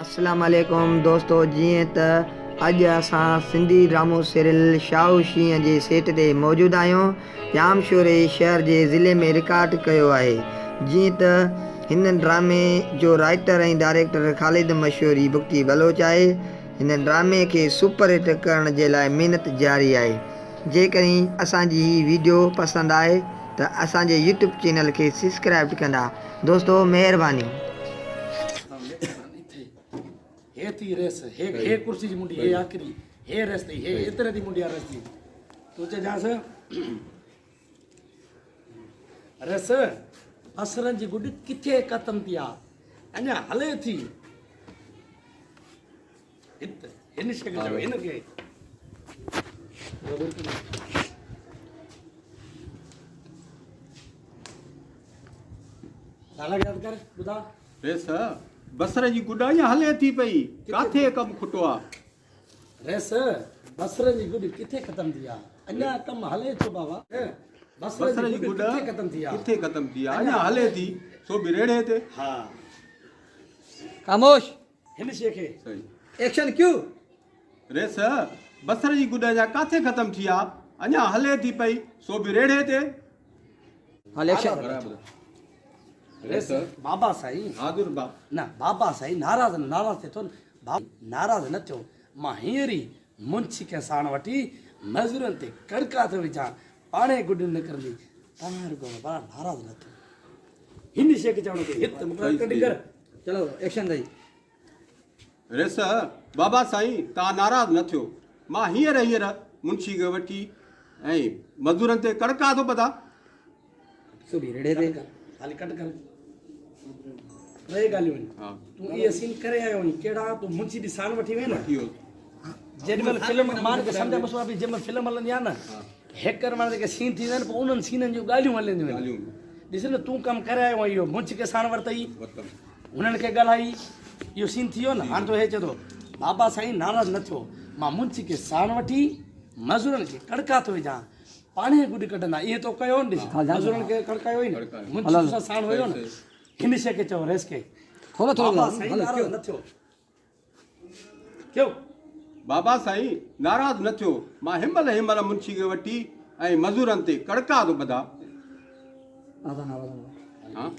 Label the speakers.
Speaker 1: अस्सलाम वालेकुम दोस्तों। जीअं त अॼु असां सिंधी ड्रामो सीरियल शाहू शींहं जे सेट ते मौजूदु आहियूं। जामशोर शहर जे ज़िले में रिकॉर्ड कयो आहे। जीअं त हिन ड्रामे जो राइटर ऐं डायरेक्टर ख़ालिद मशहूरी बुक्ती बलोच आहे। हिन ड्रामे खे सुपर हिट करण जे लाइ महिनत जारी आहे। जेकॾहिं असांजी हीअ वीडियो पसंदि आहे त असांजे यूट्यूब चैनल खे सब्सक्राइब कंदा। दोस्तों महिरबानी।
Speaker 2: हे थी रेस हे कुर्सी जी मुंडी हे आखिरी हे रेस थी हे इतने दी मुंडी रेस थी तो जास रेस असरन जी गुड किथे खत्म थी आ अञा हले थी इन शक जो इन के दादा याद कर बुधा
Speaker 3: रेस बसर जी गुड या हले थी पई काथे कम खुटो आ
Speaker 2: रेस बसर जी गुड किथे खत्म थी आ अञा कम हले छो बाबा
Speaker 3: बसर जी गुड
Speaker 2: किथे खत्म थी आ
Speaker 3: अञा हले थी सो भी रेड़े थे।
Speaker 2: हां
Speaker 1: खामोश।
Speaker 2: हिन शे खे
Speaker 3: सही
Speaker 1: एक्शन क्यों।
Speaker 3: रेस बसर जी गुड जा काथे खत्म थी आ अञा हले थी पई सो भी रेड़े थे।
Speaker 1: हां एक्शन
Speaker 3: बराबर
Speaker 2: रेस बाबा साईं
Speaker 3: हाजुर बा
Speaker 2: ना बाबा साईं नाराज थे तो नाराज न थियो मां हींअरी मुंशी के साण वठी मजूरन ते कड़का थो विझां पाणे गुड निकरंदी तव्हां रुगो बड़ा नाराज न थियो हिन शे खे चवणो कि हित मुकरर कढी कर
Speaker 1: चलो एक्शन दई।
Speaker 3: रेस बाबा साईं ता नाराज न थियो मां हींअर मुंशी के वठी ऐं मजूरन ते कड़का थो पता
Speaker 1: सो भी रेड़े दे
Speaker 2: खाली कट कर रही गालियों तू ये सीन करे आयो नी केड़ा तू मुंशी दी साण वठी वे ना जेडमल फिल्म मान के समझ मसो अभी जेम फिल्म हलंदी आ ना हैकर माने के सीन थी न उनन सीनन जो गालियों हलंदी वे दिस न तू काम करे आयो यो मुंशी के साण वरतई उनन के गलाई यो सीन थियो ना हां तो हे चतो बाबा साईं नाराज न थियो मां मुंशी के साण वठी मजूरन के कड़का तो जा पाणे गुड कढंदा ये तो कयो न मजूरन के कड़कायो ही न मुंशी सा साण होयो न हिन शे के चो रेस के
Speaker 1: थोड़ा
Speaker 2: बाबा साईं नाराज न थियो क्यों
Speaker 3: बाबा साईं नाराज न थियो मां हिमल मुंशी के वठी ऐं मजूरन ते कड़का थो बधा।
Speaker 1: आदा
Speaker 3: हाँ